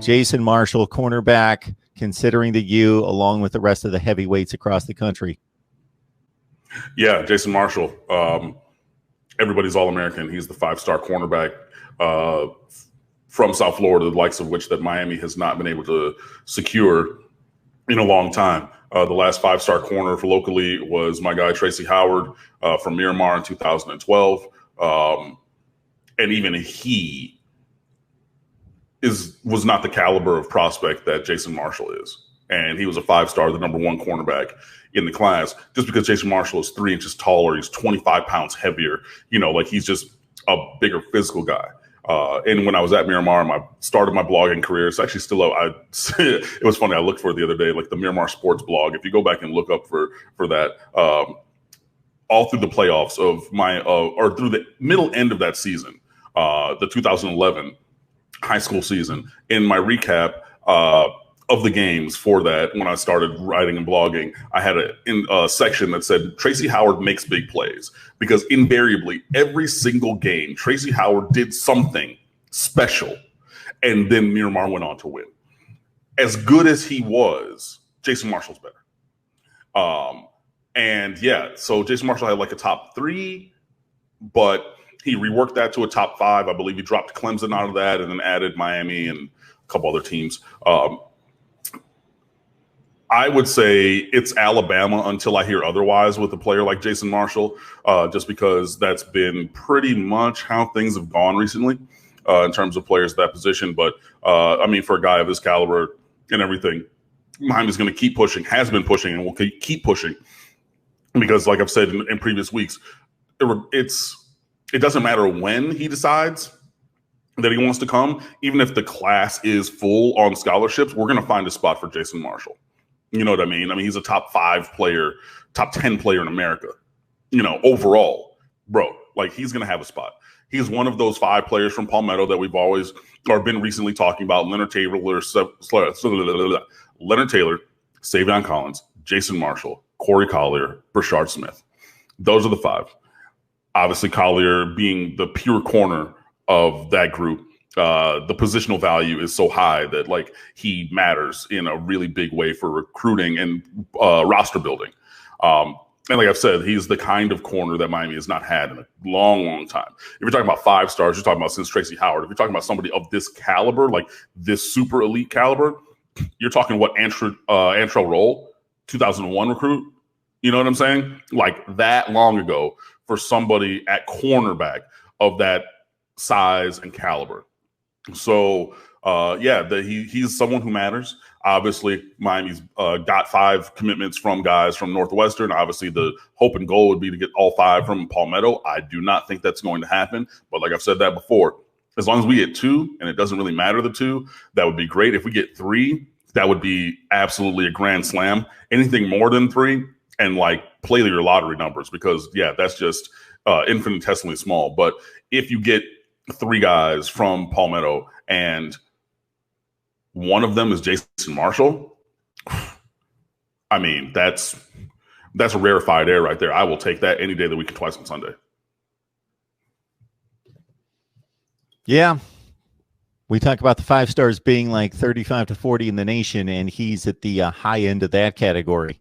Jason Marshall, cornerback, considering the U along with the rest of the heavyweights across the country? Yeah, Jason Marshall. Everybody's All-American. He's the 5-star cornerback from South Florida, the likes of which that Miami has not been able to secure in a long time. The last 5-star corner for locally was my guy Tracy Howard from Miramar in 2012. And even he was not the caliber of prospect that Jason Marshall is. And he was a 5-star, the #1 cornerback in the class. Just because Jason Marshall is 3 inches taller, he's 25 pounds heavier, like he's just a bigger physical guy. And when I was at Miramar, I started my blogging career. It's actually still up. It was funny. I looked for it the other day, like the Miramar Sports blog. If you go back and look up for that, all through the playoffs of or through the middle end of that season, the 2011 high school season, in my recap of the games for that, when I started writing and blogging, I had a section that said Tracy Howard makes big plays, because invariably every single game Tracy Howard did something special, and then Miramar went on to win. As good as he was, Jason Marshall's better. And yeah, so Jason Marshall had like a top 3, but he reworked that to a top 5. I believe he dropped Clemson out of that and then added Miami and a couple other teams. I would say it's Alabama until I hear otherwise with a player like Jason Marshall, just because that's been pretty much how things have gone recently in terms of players at that position. But I mean, for a guy of his caliber and everything, Miami's going to keep pushing, has been pushing, and will keep pushing, because like I've said in previous weeks, it doesn't matter when he decides that he wants to come. Even if the class is full on scholarships, we're going to find a spot for Jason Marshall. You know what I mean? I mean, he's a top 5 player, top 10 player in America, overall, bro. Like, he's going to have a spot. He's one of those 5 players from Palmetto that we've always been recently talking about: Leonard Taylor, Savion Collins, Jason Marshall, Corey Collier, Brashard Smith. Those are the 5. Obviously, Collier being the pure corner of that group. The positional value is so high that like he matters in a really big way for recruiting and roster building. And like I've said, he's the kind of corner that Miami has not had in a long, long time. If you're talking about 5 stars, you're talking about since Tracy Howard. If you're talking about somebody of this caliber, like this super elite caliber, you're talking what, Antrell Roll, 2001 recruit. You know what I'm saying? Like that long ago for somebody at cornerback of that size and caliber. So, he's someone who matters. Obviously, Miami's got 5 commitments from guys from Northwestern. Obviously, the hope and goal would be to get all 5 from Palmetto. I do not think that's going to happen. But like I've said that before, as long as we get 2, and it doesn't really matter the 2, that would be great. If we get 3, that would be absolutely a grand slam. Anything more than 3, and like play your lottery numbers, because that's just infinitesimally small. But if you get 3 guys from Palmetto and one of them is Jason Marshall, I mean, that's a rarefied air right there. I will take that any day of the week and twice on Sunday. Yeah. We talk about the 5 stars being like 35 to 40 in the nation, and he's at the high end of that category.